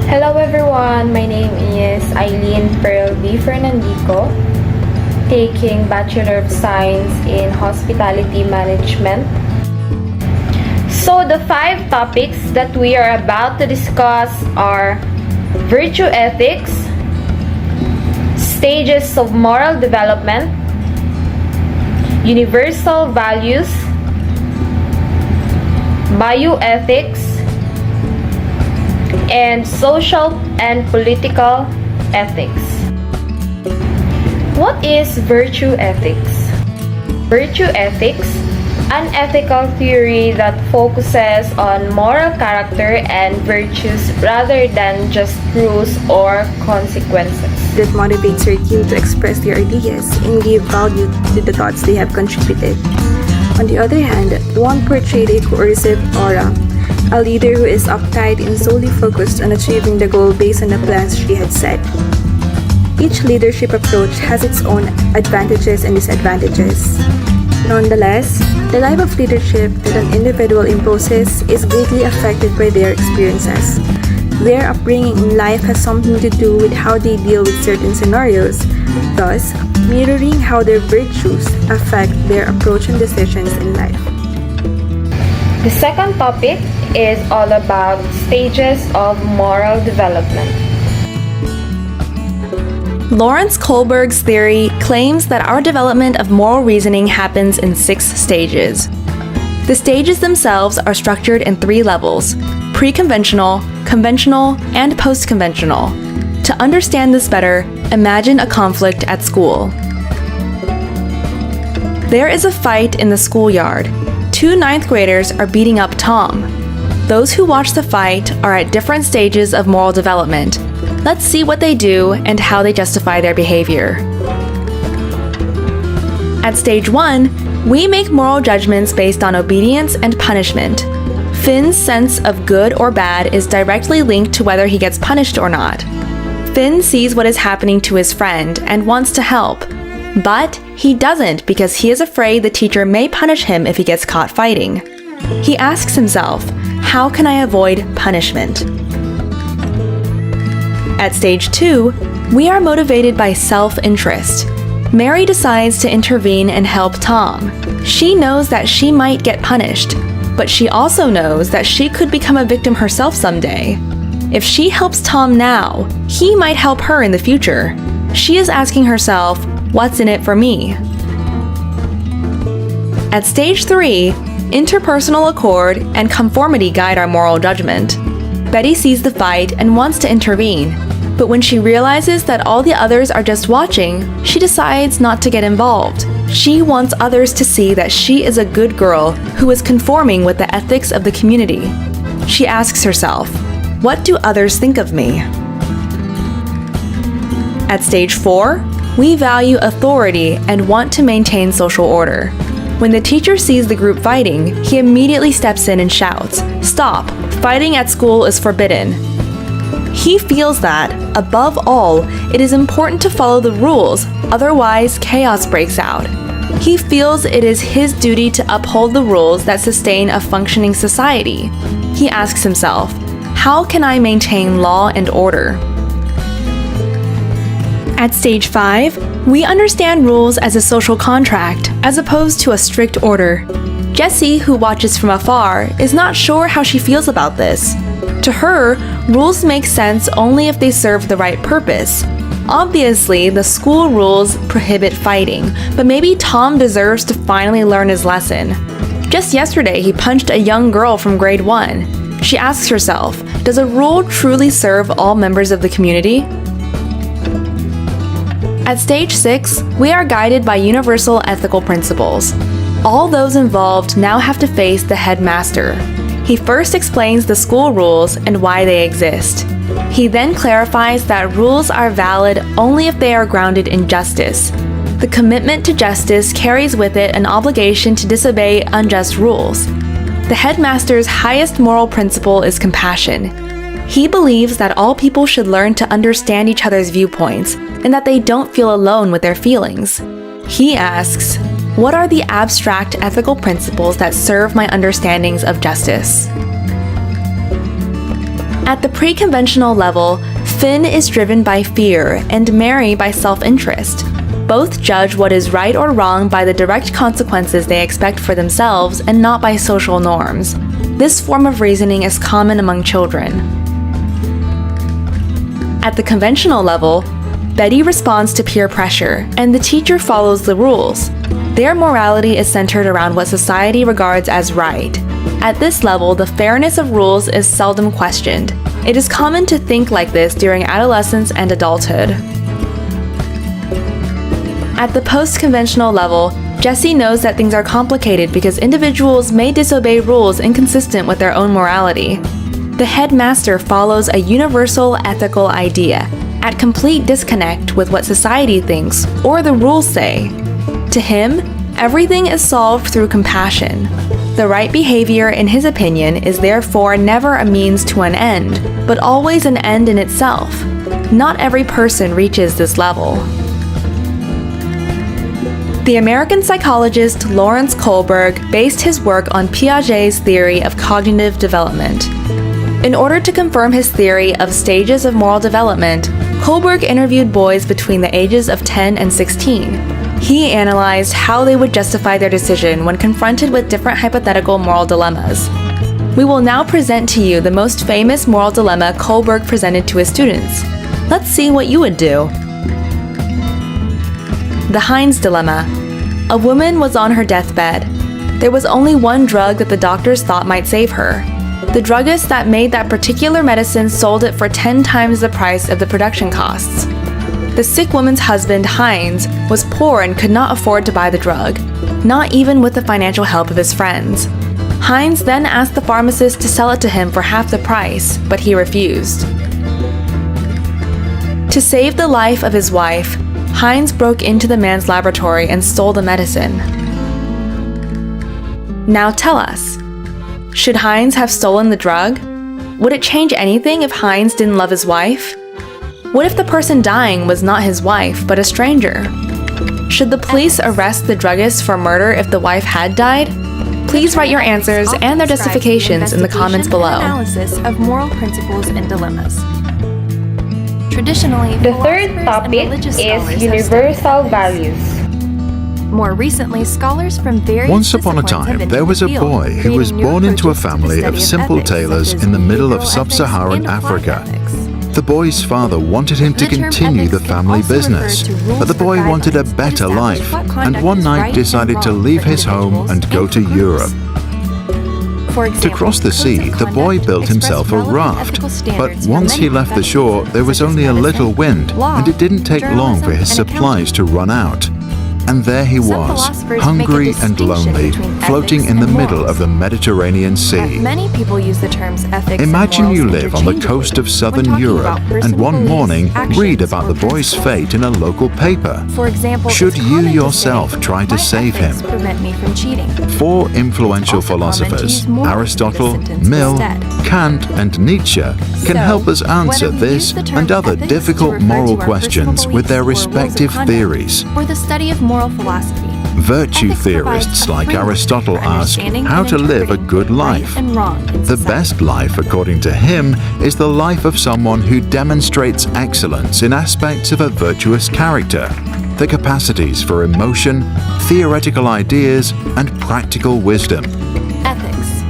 Hello everyone, my name is Eileen Pearl D. Fernandico, taking Bachelor of Science in Hospitality Management. So the 5 topics that we are about to discuss are virtue ethics, stages of moral development, universal values, bioethics, and social and political ethics. What is virtue ethics? Virtue ethics, an ethical theory that focuses on moral character and virtues rather than just rules or consequences. That motivates your team to express their ideas and give value to the thoughts they have contributed. On the other hand, one portrayed a coercive aura, a leader who is uptight and solely focused on achieving the goal based on the plans she had set. Each leadership approach has its own advantages and disadvantages. Nonetheless, the type of leadership that an individual imposes is greatly affected by their experiences. Their upbringing in life has something to do with how they deal with certain scenarios, thus mirroring how their virtues affect their approach and decisions in life. The second topic is all about stages of moral development. Lawrence Kohlberg's theory claims that our development of moral reasoning happens in 6 stages. The stages themselves are structured in 3 levels: pre-conventional, conventional, and post-conventional. To understand this better, imagine a conflict at school. There is a fight in the schoolyard. 2 ninth graders are beating up Tom. Those who watch the fight are at different stages of moral development. Let's see what they do and how they justify their behavior. At stage 1, we make moral judgments based on obedience and punishment. Finn's sense of good or bad is directly linked to whether he gets punished or not. Finn sees what is happening to his friend and wants to help, but he doesn't because he is afraid the teacher may punish him if he gets caught fighting. He asks himself, how can I avoid punishment? At stage 2, we are motivated by self-interest. Mary decides to intervene and help Tom. She knows that she might get punished, but she also knows that she could become a victim herself someday. If she helps Tom now, he might help her in the future. She is asking herself, what's in it for me? At stage 3, interpersonal accord and conformity guide our moral judgment. Betty sees the fight and wants to intervene, but when she realizes that all the others are just watching, she decides not to get involved. She wants others to see that she is a good girl who is conforming with the ethics of the community. She asks herself, what do others think of me? At stage 4, we value authority and want to maintain social order. When the teacher sees the group fighting, he immediately steps in and shouts, "Stop! Fighting at school is forbidden." He feels that, above all, it is important to follow the rules, otherwise chaos breaks out. He feels it is his duty to uphold the rules that sustain a functioning society. He asks himself, how can I maintain law and order? At stage 5, we understand rules as a social contract, as opposed to a strict order. Jessie, who watches from afar, is not sure how she feels about this. To her, rules make sense only if they serve the right purpose. Obviously, the school rules prohibit fighting, but maybe Tom deserves to finally learn his lesson. Just yesterday, he punched a young girl from grade 1. She asks herself, does a rule truly serve all members of the community? At stage 6, we are guided by universal ethical principles. All those involved now have to face the headmaster. He first explains the school rules and why they exist. He then clarifies that rules are valid only if they are grounded in justice. The commitment to justice carries with it an obligation to disobey unjust rules. The headmaster's highest moral principle is compassion. He believes that all people should learn to understand each other's viewpoints and that they don't feel alone with their feelings. He asks, what are the abstract ethical principles that serve my understandings of justice? At the pre-conventional level, Finn is driven by fear and Mary by self-interest. Both judge what is right or wrong by the direct consequences they expect for themselves and not by social norms. This form of reasoning is common among children. At the conventional level, Betty responds to peer pressure, and the teacher follows the rules. Their morality is centered around what society regards as right. At this level, the fairness of rules is seldom questioned. It is common to think like this during adolescence and adulthood. At the post-conventional level, Jessie knows that things are complicated because individuals may disobey rules inconsistent with their own morality. The headmaster follows a universal ethical idea, at complete disconnect with what society thinks or the rules say. To him, everything is solved through compassion. The right behavior, in his opinion, is therefore never a means to an end, but always an end in itself. Not every person reaches this level. The American psychologist Lawrence Kohlberg based his work on Piaget's theory of cognitive development. In order to confirm his theory of stages of moral development, Kohlberg interviewed boys between the ages of 10 and 16. He analyzed how they would justify their decision when confronted with different hypothetical moral dilemmas. We will now present to you the most famous moral dilemma Kohlberg presented to his students. Let's see what you would do. The Heinz Dilemma. A woman was on her deathbed. There was only one drug that the doctors thought might save her. The druggist that made that particular medicine sold it for 10 times the price of the production costs. The sick woman's husband, Heinz, was poor and could not afford to buy the drug, not even with the financial help of his friends. Heinz then asked the pharmacist to sell it to him for half the price, but he refused. To save the life of his wife, Heinz broke into the man's laboratory and stole the medicine. Now tell us, should Heinz have stolen the drug? Would it change anything if Heinz didn't love his wife? What if the person dying was not his wife, but a stranger? Should the police arrest the druggist for murder if the wife had died? Please write your answers and their justifications in the comments below. Analysis of moral principles and dilemmas. Traditionally, The third philosophers and topic religious is scholars have universal studied values. ethics. More recently, scholars from various Once upon a disciplines have time, there was a entered the field, boy who was creating new born into a approaches to the family study of simple ethics, tailors such as in the middle of behavioral ethics sub-Saharan and applied Africa. ethics. The boy's father wanted him to The term continue the ethics can family also business, refer to rules but the for boy wanted a guidelines that better establish life, what and conduct one is night right and decided to wrong leave for his home individuals and go and to for Europe. groups. For To example, cross the codes sea, of the boy conduct built express himself a relevant raft, ethical but standards for once many he left the professions, shore, there was such as only a little medicine, wind, law, and it didn't take long for his journalism, and supplies to run out. And there he Some was, philosophers hungry make a and distinction lonely, between floating ethics in the and middle morals. of the Mediterranean Sea. Many people use the terms ethics Imagine and you morals live on the coast of interchangeably southern when talking Europe about and personal one beliefs, morning actions, read about or the boy's principles. fate in a local paper. For example, Should it's you common to yourself say, try to "My save ethics him?" prevent me from cheating. Four influential Also common to philosophers, use morals in Aristotle, this sentence Mill, instead. Kant, and Nietzsche, can So, help us answer whether we this use the term and other ethics to difficult refer moral to our questions personal with their beliefs or rules of respective conduct, theories. or the study of moral philosophy. Virtue Ethics provides theorists a like framework Aristotle for ask understanding how and to live a interpreting good right life. and wrong in The society. best life, according to him, is the life of someone who demonstrates excellence in aspects of a virtuous character, the capacities for emotion, theoretical ideas, and practical wisdom. Ethics.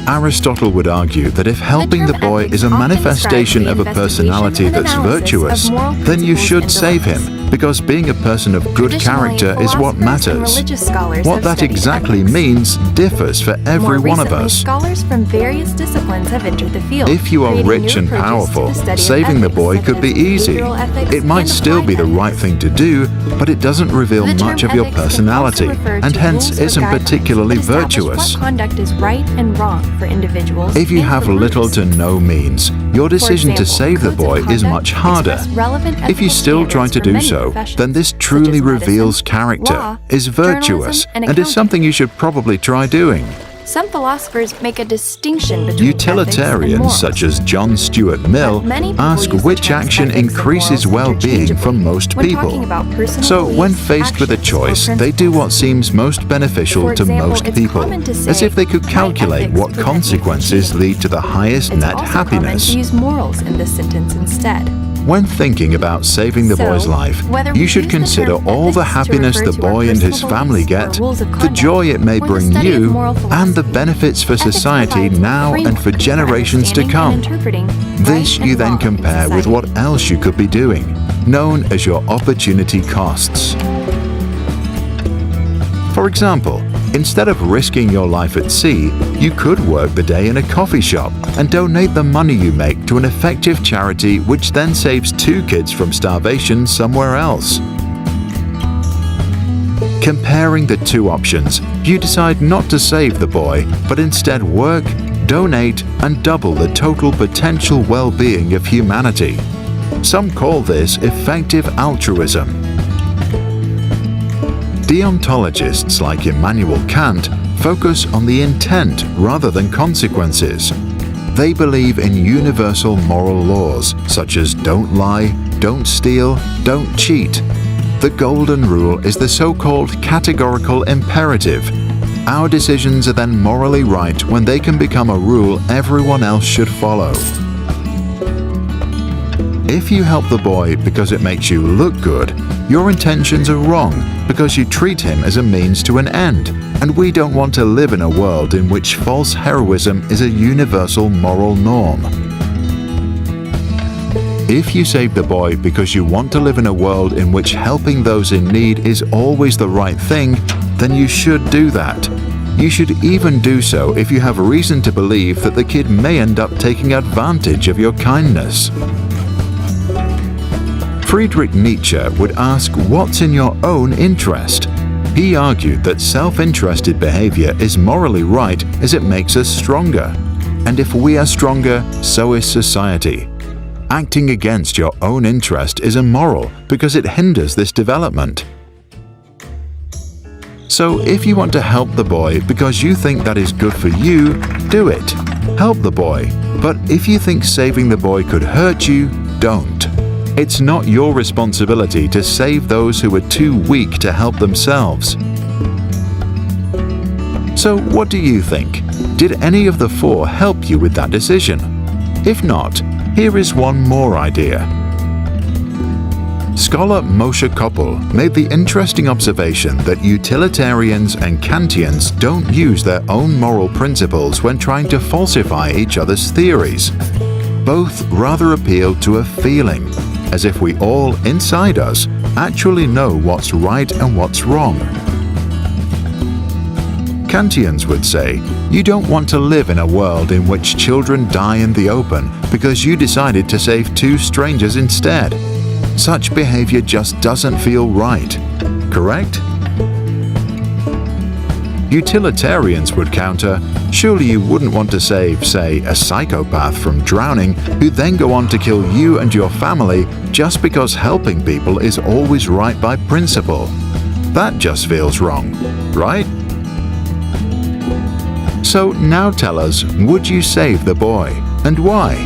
Aristotle would argue that if helping the term boy ethics is a often manifestation describes of the a personality investigation and that's analysis virtuous, of moral then you principles should and save dilemmas. him, because being a person of good Traditionally, character is what philosophers and matters. religious scholars What have that studied exactly ethics. means differs for every More one of recently, us. scholars from various disciplines have entered the field. If you are creating rich new and approaches to powerful, the study of saving the ethics, boy such could as be easy. behavioral ethics It might and still be the applied right ethics. thing to do, but it doesn't reveal The term much of your ethics can personality, also refer and to hence rules or isn't guidelines particularly that establish virtuous. What conduct is right and wrong for individuals. If you and have for little groups. to no means, your For decision to example, save the codes of boy is conduct much harder. express relevant If you ethical still try standards to for do many so, professions, then this such truly as medicine, reveals character, law, is virtuous, journalism, and and is something you should probably try doing. Some philosophers make a distinction between Utilitarians ethics such as John Stuart Mill But many people ask use the which terms action ethics and increases morals well-being for interchangeably most when people. talking about personal So when beliefs, faced with a actions, or choice, they do what seems most beneficial For to example, most it's people, common to as say, if they could "My calculate ethics what prevent me from consequences cheating." lead to the highest It's net also happiness. common to use morals in this sentence instead. When thinking about saving the So, boy's life, whether we you should use the consider term all the ethics to happiness refer the to our boy and his personal family beliefs or get, rules of the conduct, joy it may or the bring study of you, moral and the philosophy. benefits for Ethics society provides a now and framework for generations to understanding come. and interpreting This right you and then wrong in compare with what society. else you could be doing, known as your opportunity costs. For example, instead of risking your life at sea, you could work the day in a coffee shop and donate the money you make to an effective charity which then saves 2 kids from starvation somewhere else. Comparing the 2 options, you decide not to save the boy, but instead work, donate, and double the total potential well-being of humanity. Some call this effective altruism. Deontologists like Immanuel Kant focus on the intent rather than consequences. They believe in universal moral laws such as don't lie, don't steal, don't cheat. The golden rule is the so-called categorical imperative. Our decisions are then morally right when they can become a rule everyone else should follow. If you help the boy because it makes you look good, your intentions are wrong because you treat him as a means to an end, and we don't want to live in a world in which false heroism is a universal moral norm. If you save the boy because you want to live in a world in which helping those in need is always the right thing, then you should do that. You should even do so if you have reason to believe that the kid may end up taking advantage of your kindness. Friedrich Nietzsche would ask what's in your own interest. He argued that self-interested behavior is morally right as it makes us stronger. And if we are stronger, so is society. Acting against your own interest is immoral because it hinders this development. So if you want to help the boy because you think that is good for you, do it. Help the boy. But if you think saving the boy could hurt you, don't. It's not your responsibility to save those who are too weak to help themselves. So what do you think? Did any of the 4 help you with that decision? If not, here is one more idea. Scholar Moshe Koppel made the interesting observation that utilitarians and Kantians don't use their own moral principles when trying to falsify each other's theories. Both rather appeal to a feeling, as if we all, inside us, actually know what's right and what's wrong. Kantians would say, you don't want to live in a world in which children die in the open because you decided to save 2 strangers instead. Such behavior just doesn't feel right. Correct? Utilitarians would counter, surely you wouldn't want to save, say, a psychopath from drowning who then go on to kill you and your family just because helping people is always right by principle. That just feels wrong, right? So now tell us, would you save the boy, and why?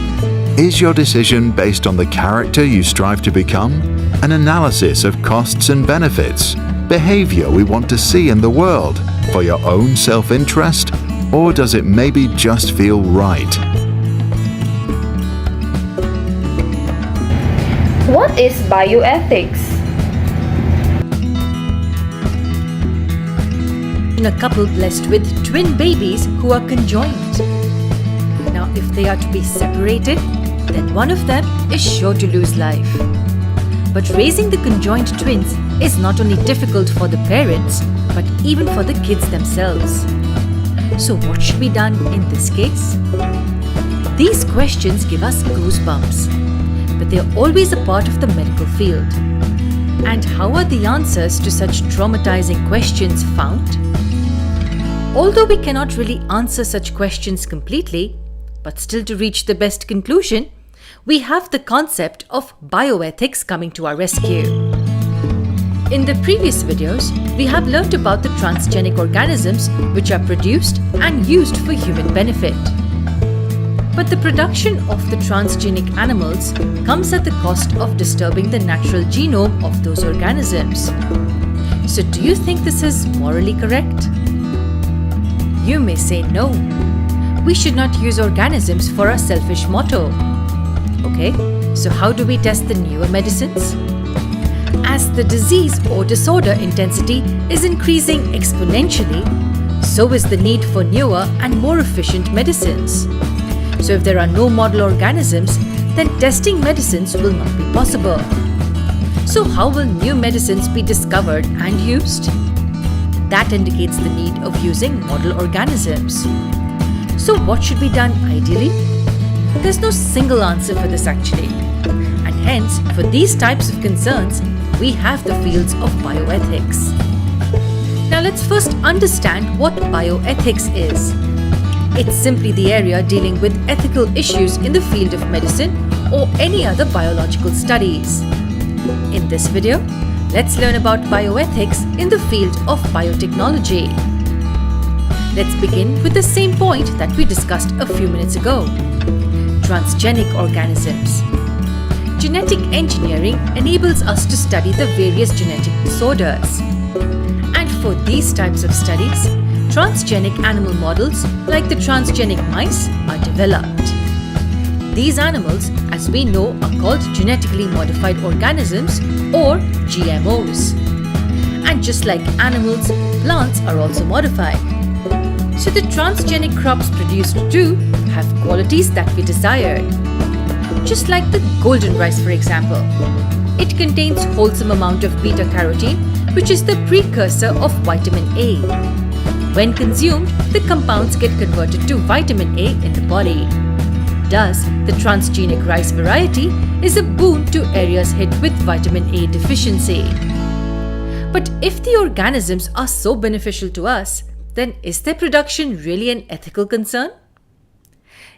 Is your decision based on the character you strive to become? An analysis of costs and benefits? Behavior we want to see in the world? For your own self-interest? Or does it maybe just feel right? What is bioethics? A couple blessed with twin babies who are conjoined. Now, if they are to be separated, then one of them is sure to lose life. But raising the conjoined twins is not only difficult for the parents, but even for the kids themselves. So what should be done in this case? These questions give us goosebumps, but they are always a part of the medical field. And how are the answers to such traumatizing questions found? Although we cannot really answer such questions completely, but still to reach the best conclusion, we have the concept of bioethics coming to our rescue. In the previous videos, we have learnt about the transgenic organisms which are produced and used for human benefit. But the production of the transgenic animals comes at the cost of disturbing the natural genome of those organisms. So do you think this is morally correct? You may say no. We should not use organisms for our selfish motto. Okay, so how do we test the newer medicines? As the disease or disorder intensity is increasing exponentially, so is the need for newer and more efficient medicines. So if there are no model organisms, then testing medicines will not be possible. So how will new medicines be discovered and used? That indicates the need of using model organisms. So what should be done ideally? There's no single answer for this actually. And hence, for these types of concerns, we have the fields of bioethics. Now let's first understand what bioethics is. It's simply the area dealing with ethical issues in the field of medicine or any other biological studies. In this video, let's learn about bioethics in the field of biotechnology. Let's begin with the same point that we discussed a few minutes ago. Transgenic organisms. Genetic engineering enables us to study the various genetic disorders. And for these types of studies, transgenic animal models like the transgenic mice are developed. These animals, as we know, are called genetically modified organisms or GMOs. And just like animals, plants are also modified. So the transgenic crops produced too have qualities that we desire. Just like the golden rice, for example. It contains wholesome amount of beta-carotene, which is the precursor of vitamin A. When consumed, the compounds get converted to vitamin A in the body. Thus, the transgenic rice variety is a boon to areas hit with vitamin A deficiency. But if the organisms are so beneficial to us, then is their production really an ethical concern?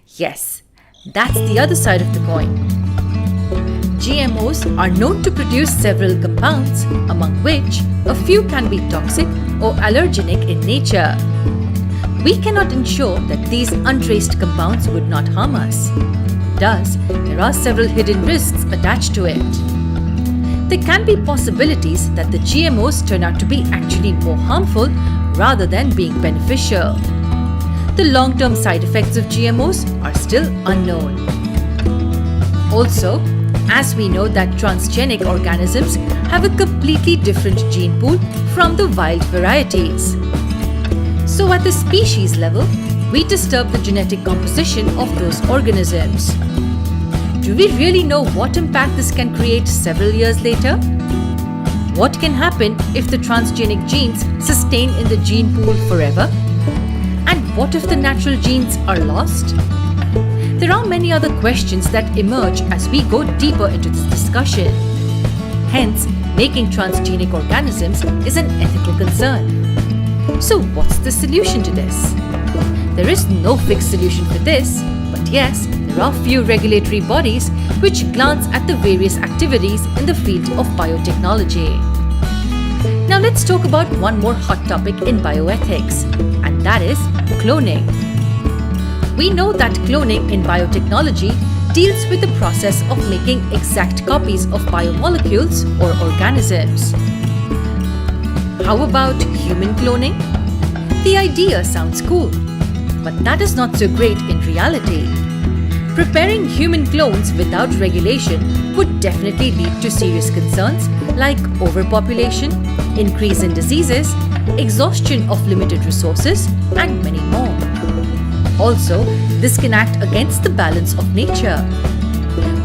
Yes. That's the other side of the coin. GMOs are known to produce several compounds, among which a few can be toxic or allergenic in nature. We cannot ensure that these untraced compounds would not harm us. Thus, there are several hidden risks attached to it. There can be possibilities that the GMOs turn out to be actually more harmful rather than being beneficial. The long-term side effects of GMOs are still unknown. Also, as we know that transgenic organisms have a completely different gene pool from the wild varieties. So at the species level, we disturb the genetic composition of those organisms. Do we really know what impact this can create several years later? What can happen if the transgenic genes sustain in the gene pool forever? And what if the natural genes are lost? There are many other questions that emerge as we go deeper into this discussion. Hence, making transgenic organisms is an ethical concern. So what's the solution to this? There is no fixed solution for this, but yes, there are few regulatory bodies which glance at the various activities in the field of biotechnology. Now let's talk about one more hot topic in bioethics, and that is cloning. We know that cloning in biotechnology deals with the process of making exact copies of biomolecules or organisms. How about human cloning? The idea sounds cool, but that is not so great in reality. Preparing human clones without regulation would definitely lead to serious concerns like overpopulation, increase in diseases, exhaustion of limited resources, and many more. Also, this can act against the balance of nature.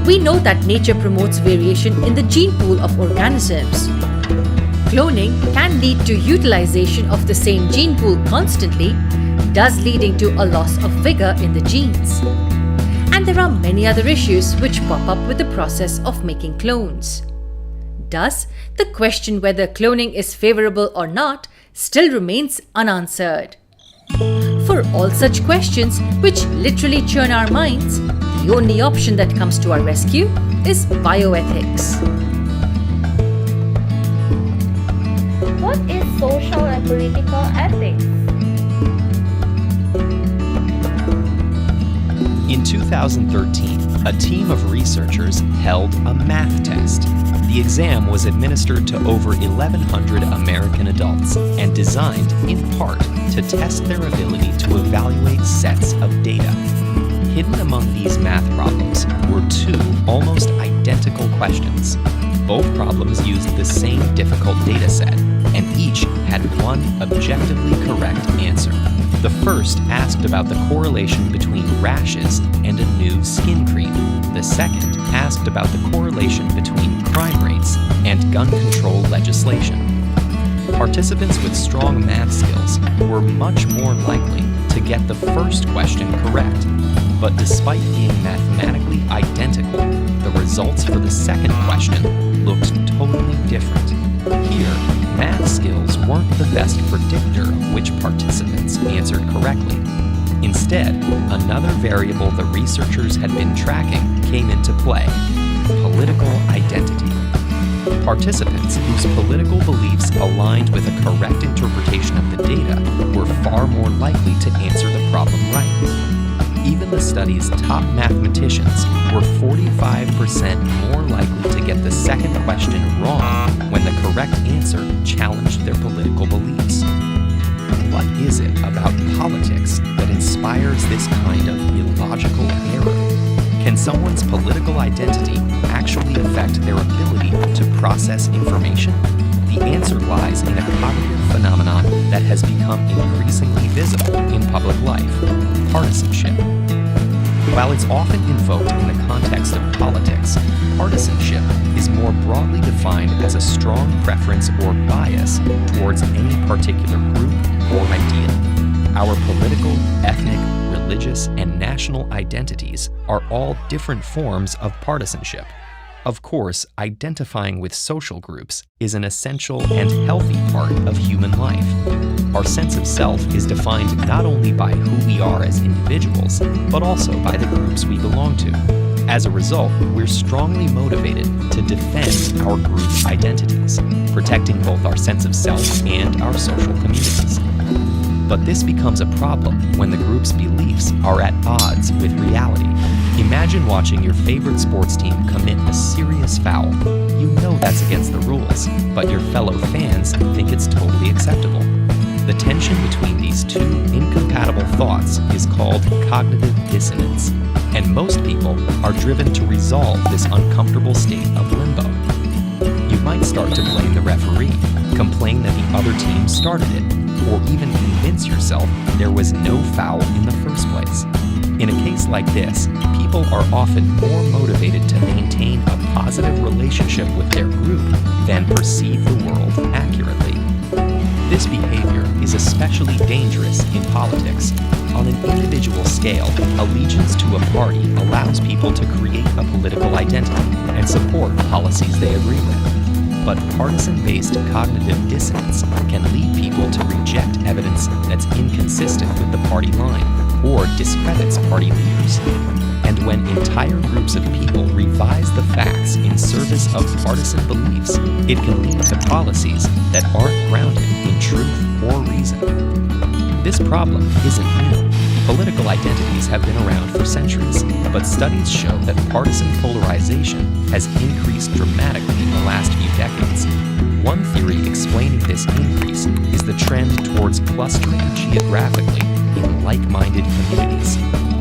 We know that nature promotes variation in the gene pool of organisms. Cloning can lead to utilization of the same gene pool constantly, thus leading to a loss of vigor in the genes. And there are many other issues which pop up with the process of making clones. Thus, the question whether cloning is favorable or not still remains unanswered. For all such questions which literally churn our minds, the only option that comes to our rescue is bioethics. what is social and political ethics? In 2013, a team of researchers held a math test. The exam was administered to over 1,100 American adults and designed, in part, to test their ability to evaluate sets of data. Hidden among these math problems were two almost identical questions. Both problems used the same difficult data set, and each had one objectively correct answer. The first asked about the correlation between rashes and a new skin cream. The second asked about the correlation between crime rates and gun control legislation. Participants with strong math skills were much more likely to get the first question correct. But despite being mathematically identical, the results for the second question looked totally different. Here, math skills weren't the best predictor of which participants answered correctly. Instead, another variable the researchers had been tracking came into play: political identity. Participants whose political beliefs aligned with a correct interpretation of the data were far more likely to answer the problem right. Even the study's top mathematicians were 45% more likely to get the second question wrong when the correct answer challenged their political beliefs. What is it about politics that inspires this kind of illogical error? Can someone's political identity actually affect their ability to process information? The answer lies in a cognitive phenomenon that has become increasingly visible in public life: partisanship. While it's often invoked in the context of politics, partisanship is more broadly defined as a strong preference or bias towards any particular group or idea. Our political, ethnic, religious, and national identities are all different forms of partisanship. Of course, identifying with social groups is an essential and healthy part of human life. Our sense of self is defined not only by who we are as individuals, but also by the groups we belong to. As a result, we're strongly motivated to defend our group identities, protecting both our sense of self and our social communities. But this becomes a problem when the group's beliefs are at odds with reality. Imagine watching your favorite sports team commit a serious foul. You know that's against the rules, but your fellow fans think it's totally acceptable. The tension between these two incompatible thoughts is called cognitive dissonance, and most people are driven to resolve this uncomfortable state of limbo. You might start to blame the referee, complain that the other team started it, or even convince yourself there was no foul in the first place. In a case like this, people are often more motivated to maintain a positive relationship with their group than perceive the world accurately. This behavior is especially dangerous in politics. On an individual scale, allegiance to a party allows people to create a political identity and support policies they agree with. But partisan-based cognitive dissonance can lead people to reject evidence that's inconsistent with the party line or discredits party leaders. And when entire groups of people revise the facts in service of partisan beliefs, it can lead to policies that aren't grounded in truth or reason. This problem isn't new. Political identities have been around for centuries, but studies show that partisan polarization has increased dramatically in the last few decades. One theory explaining this increase is the trend towards clustering geographically in like-minded communities.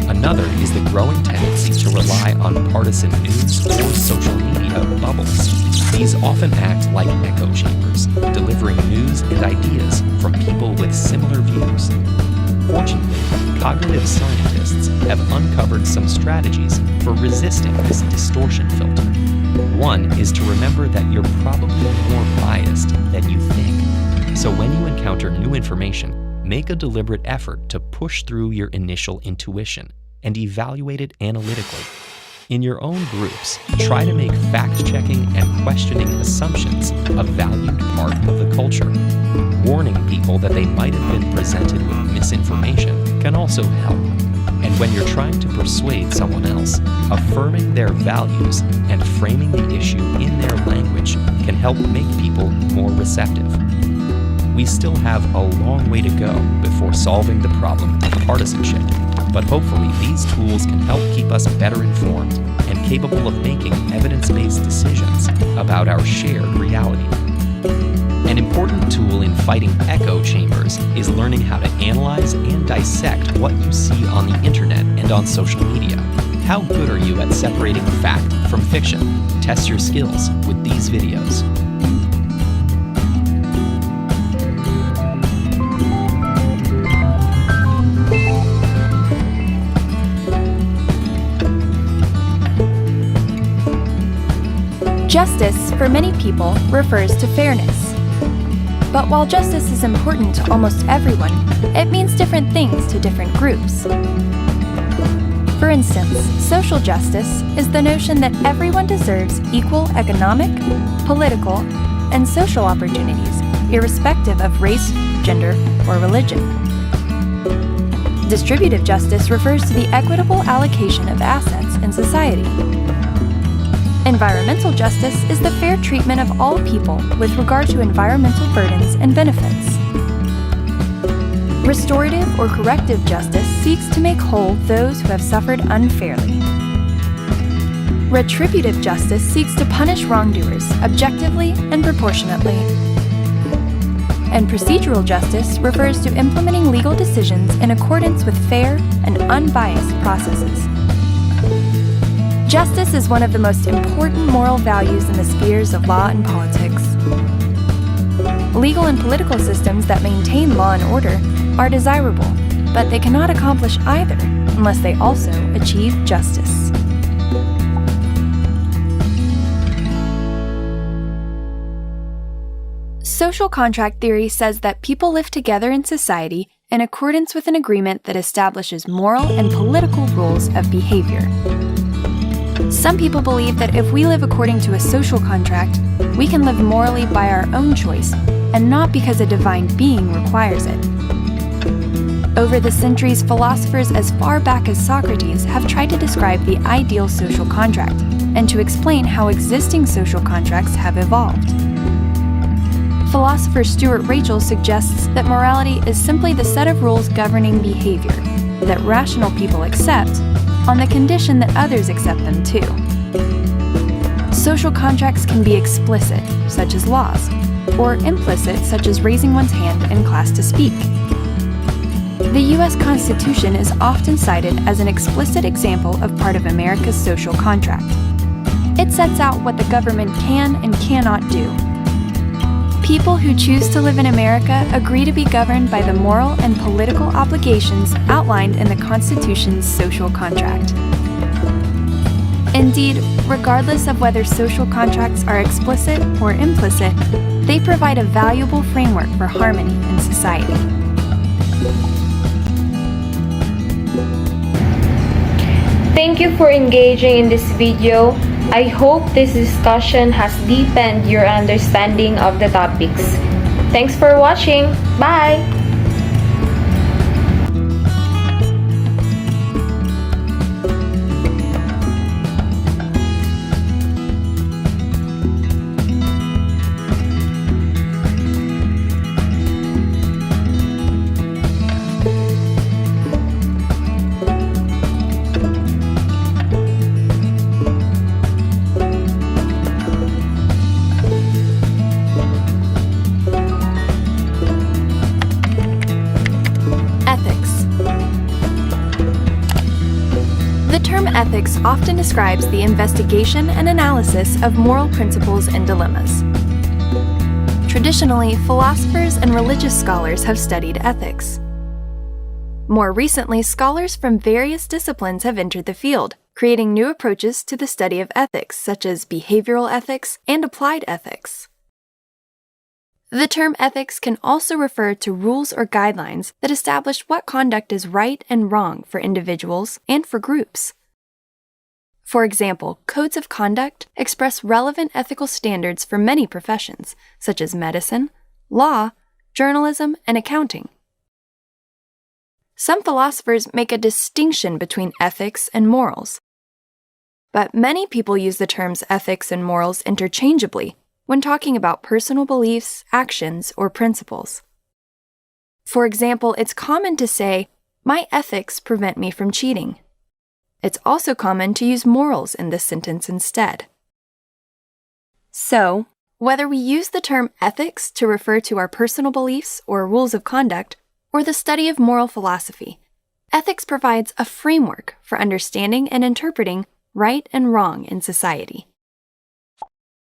Another is the growing tendency to rely on partisan news or social media bubbles. These often act like echo chambers, delivering news and ideas from people with similar views. Fortunately, cognitive scientists have uncovered some strategies for resisting this distortion filter. One is to remember that you're probably more biased than you think. So when you encounter new information, make a deliberate effort to push through your initial intuition and evaluate it analytically. In your own groups, try to make fact-checking and questioning assumptions a valued part of the culture. Warning people that they might have been presented with misinformation can also help. And when you're trying to persuade someone else, affirming their values and framing the issue in their language can help make people more receptive. we still have a long way to go before solving the problem of partisanship, but hopefully these tools can help keep us better informed and capable of making evidence-based decisions about our shared reality. An important tool in fighting echo chambers is learning how to analyze and dissect what you see on the internet and on social media. How good are you at separating fact from fiction? Test your skills with these videos. Justice, for many people, refers to fairness. But while justice is important to almost everyone, it means different things to different groups. For instance, social justice is the notion that everyone deserves equal economic, political, and social opportunities, irrespective of race, gender, or religion. Distributive justice refers to the equitable allocation of assets in society. Environmental justice is the fair treatment of all people with regard to environmental burdens and benefits. Restorative or corrective justice seeks to make whole those who have suffered unfairly. Retributive justice seeks to punish wrongdoers objectively and proportionately. And procedural justice refers to implementing legal decisions in accordance with fair and unbiased processes. Justice is one of the most important moral values in the spheres of law and politics. Legal and political systems that maintain law and order are desirable, but they cannot accomplish either unless they also achieve justice. Social contract theory says that people live together in society in accordance with an agreement that establishes moral and political rules of behavior. Some people believe that if we live according to a social contract, we can live morally by our own choice and not because a divine being requires it. Over the centuries, philosophers as far back as Socrates have tried to describe the ideal social contract and to explain how existing social contracts have evolved. Philosopher Stuart Rachel suggests that morality is simply the set of rules governing behavior that rational people accept on the condition that others accept them too. Social contracts can be explicit, such as laws, or implicit, such as raising one's hand in class to speak. The U.S. Constitution is often cited as an explicit example of part of America's social contract. It sets out what the government can and cannot do. People who choose to live in America agree to be governed by the moral and political obligations outlined in the Constitution's social contract. Indeed, regardless of whether social contracts are explicit or implicit, they provide a valuable framework for harmony in society. Thank you for engaging in this video. I hope this discussion has deepened your understanding of the topics. Thanks for watching. Bye! Ethics often describes the investigation and analysis of moral principles and dilemmas. Traditionally, philosophers and religious scholars have studied ethics. More recently, scholars from various disciplines have entered the field, creating new approaches to the study of ethics, such as behavioral ethics and applied ethics. The term ethics can also refer to rules or guidelines that establish what conduct is right and wrong for individuals and for groups. For example, codes of conduct express relevant ethical standards for many professions, such as medicine, law, journalism, and accounting. Some philosophers make a distinction between ethics and morals. But many people use the terms ethics and morals interchangeably when talking about personal beliefs, actions, or principles. For example, it's common to say, "My ethics prevent me from cheating." It's also common to use morals in this sentence instead. So, whether we use the term ethics to refer to our personal beliefs or rules of conduct, or the study of moral philosophy, ethics provides a framework for understanding and interpreting right and wrong in society.